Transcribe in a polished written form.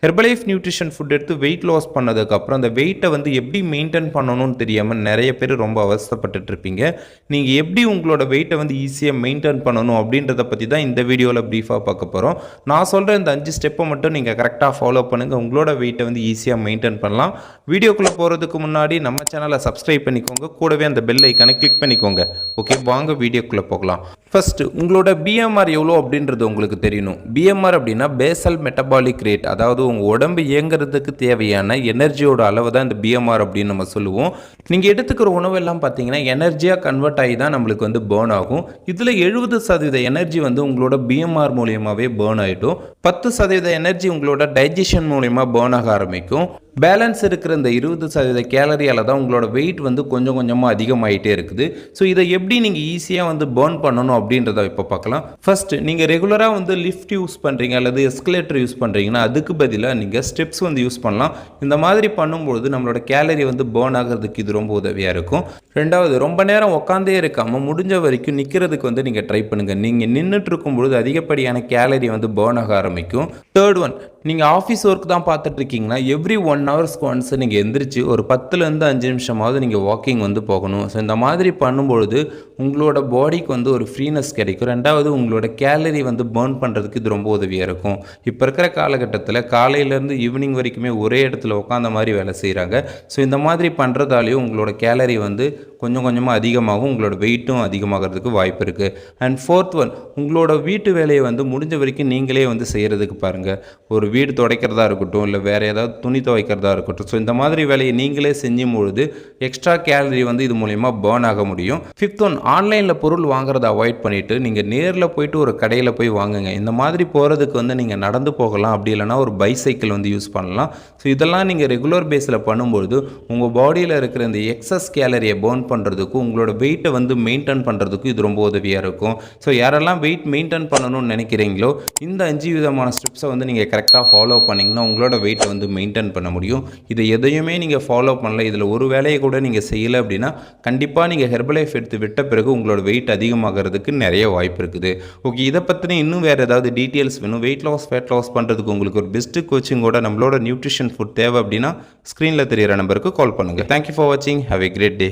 Herbalife nutrition food எடுத்து weight loss பண்ணதுக்கப்புறம் அந்த வெயிட்டை வந்து எப்படி மெயின்டைன் பண்ணணும்னு தெரியாமல் நிறைய பேர் ரொம்ப அவஸ்தைப்பட்டுட்டு இருப்பீங்க. நீங்கள் எப்படி உங்களோட வெயிட்டை வந்து ஈஸியாக மெயின்டைன் பண்ணணும் அப்படின்றத பற்றி தான் இந்த வீடியோவில் ப்ரீஃபாக பார்க்க போகிறோம். நான் சொல்கிற இந்த 5 ஸ்டெப்பை மட்டும் நீங்கள் கரெக்டாக ஃபாலோ பண்ணுங்கள். உங்களோட வெயிட்டை வந்து ஈஸியாக மெயின்டைன் பண்ணலாம். வீடியோக்குள்ளே போகிறதுக்கு முன்னாடி நம்ம சேனலை சப்ஸ்கிரைப் பண்ணிக்கோங்க, கூடவே அந்த பெல் ஐக்கானை கிளிக் பண்ணிக்கோங்க. ஓகே, வாங்க வீடியோக்குள்ளே போகலாம். ஃபஸ்ட்டு உங்களோட பிஎம்ஆர் எவ்வளோ அப்படின்றது உங்களுக்கு தெரியணும். பிஎம்ஆர் அப்படின்னா பேசல் மெட்டபாலிக் ரேட், அதாவது உங்கள் உடம்பு இயங்குறதுக்கு தேவையான எனர்ஜியோட அளவு தான் இந்த பிஎம்ஆர் அப்படின்னு நம்ம சொல்லுவோம். நீங்கள் எடுத்துக்கிற உணவெல்லாம் பார்த்தீங்கன்னா எனர்ஜியாக கன்வெர்ட் ஆகி தான் நம்மளுக்கு வந்து பேர்ன் ஆகும். இதில் 70% எனர்ஜி வந்து உங்களோட பிஎம்ஆர் மூலியமாகவே பேர்ன் ஆகிடும். 10% எனர்ஜி உங்களோட டைஜஷன் மூலியமாக பேர்ன் ஆக ஆரம்பிக்கும். பேலன்ஸ் இருக்கிற இந்த 20% கேலரியால் தான் உங்களோட வெயிட் வந்து கொஞ்சம் கொஞ்சமாக அதிகமாகிட்டே இருக்குது. ஸோ இதை எப்படி நீங்கள் ஈஸியாக வந்து பேர்ன் பண்ணணும் அப்படின்றத இப்போ பார்க்கலாம். ஃபர்ஸ்ட், நீங்கள் ரெகுலராக வந்து லிஃப்ட் யூஸ் பண்ணுறீங்க அல்லது எஸ்கலேட்டர் யூஸ் பண்ணுறீங்கன்னா அதுக்கு பதிலாக நீங்கள் ஸ்டெப்ஸ் வந்து யூஸ் பண்ணலாம். இந்த மாதிரி பண்ணும்பொழுது நம்மளோட கேலரி வந்து பேர்ன் ஆகிறதுக்கு இது ரொம்ப உதவியாக இருக்கும். ரெண்டாவது, ரொம்ப நேரம் உட்காந்தே இருக்காமல் முடிஞ்ச வரைக்கும் நிற்கிறதுக்கு வந்து நீங்கள் ட்ரை பண்ணுங்கள். நீங்கள் நின்றுட்டு இருக்கும்பொழுது அதிகப்படியான கேலரி வந்து பேர்ன் ஆக ஆரம்பிக்கும். தேர்ட் ஒன், நீங்கள் ஆஃபீஸ் ஒர்க் தான் பார்த்துட்டு இருக்கீங்கன்னா எவ்ரி 1 ஹவர்ஸ்க்கு ஒன்ஸ் நீங்கள் எந்திரிச்சு ஒரு 10லேருந்து 5 நிமிஷமாவது நீங்கள் வாக்கிங் வந்து போகணும். ஸோ இந்த மாதிரி பண்ணும்பொழுது உங்களோட பாடிக்கு வந்து ஒரு ஃப்ரீனஸ் கிடைக்கும். ரெண்டாவது, உங்களோட கேலரி வந்து பேர்ன் பண்ணுறதுக்கு இது ரொம்ப உதவியாக இருக்கும். இப்போ இருக்கிற காலகட்டத்தில் காலையிலேருந்து ஈவினிங் வரைக்குமே ஒரே இடத்துல உட்காந்த மாதிரி வேலை செய்கிறாங்க. ஸோ இந்த மாதிரி பண்ணுறதாலேயும் உங்களோட கேலரி வந்து கொஞ்சம் கொஞ்சமாக அதிகமாகும், உங்களோட வெயிட்டும் அதிகமாகிறதுக்கு வாய்ப்பு இருக்குது. அண்ட் ஃபோர்த் ஒன், உங்களோட வீட்டு வேலையை வந்து முடிஞ்ச வரைக்கும் நீங்களே வந்து செய்கிறதுக்கு பாருங்கள். ஒரு வீடு துடைக்கிறதா இருக்கட்டும், இல்லை வேறு ஏதாவது துணி துவைக்கிறதா இருக்கட்டும். ஸோ இந்த மாதிரி வேலையை நீங்களே செஞ்சும் பொழுது எக்ஸ்ட்ரா கேலரி வந்து இது மூலயமா பேர்ன் ஆக முடியும். ஃபிஃப்த் ஒன், ஆன்லைனில் பொருள் வாங்குறதை அவாய்ட் பண்ணிவிட்டு நீங்கள் நேரில் போயிட்டு ஒரு கடையில் போய் வாங்குங்க. இந்த மாதிரி போகிறதுக்கு வந்து நீங்கள் நடந்து போகலாம், அப்படி இல்லைனா ஒரு பைசைக்கிள் வந்து யூஸ் பண்ணலாம். ஸோ இதெல்லாம் நீங்கள் ரெகுலர் பேஸில் பண்ணும்பொழுது உங்கள் பாடியில் இருக்கிற இந்த எக்ஸஸ் கேலரியை பேர்ன் பண்ணுறதுக்கும் உங்களோட வெயிட்டை வந்து மெயின்டைன் பண்ணுறதுக்கும் இது ரொம்ப உதவியாக இருக்கும். ஸோ யாரெல்லாம் வெயிட் மெயின்டைன் பண்ணணும்னு நினைக்கிறீங்களோ இந்த 5 விதமான ஸ்டெப்ஸை வந்து நீங்கள் கரெக்டாக ஃபாலோ பண்ணிங்கன்னா உங்களோட வெயிட்டை வந்து மெயின்டைன் பண்ண முடியும். இதை எதையுமே நீங்கள் ஃபாலோ பண்ணல, இதில் ஒரு வேலையை கூட நீங்கள் செய்யலை அப்படின்னா கண்டிப்பாக நீங்கள் ஹெர்பலைஃப் எடுத்து விட்ட பிறகு உங்களோட வெயிட் அதிகமாகிறதுக்கு நிறைய வாய்ப்பு இருக்குது. ஓகே, இதை பற்றின இன்னும் வேறு ஏதாவது டீட்டெயில்ஸ் வேணும், வெயிட் லாஸ் ஃபேட் லாஸ் பண்ணுறதுக்கு உங்களுக்கு ஒரு பெஸ்ட்டு கோச்சிங்கோட நம்மளோட நியூட்ரிஷன் ஃபுட் தேவை அப்படின்னா ஸ்க்ரீனில் தெரியிற நம்பருக்கு கால் பண்ணுங்கள். தேங்க்யூ ஃபார் வாட்சிங். Have a great day.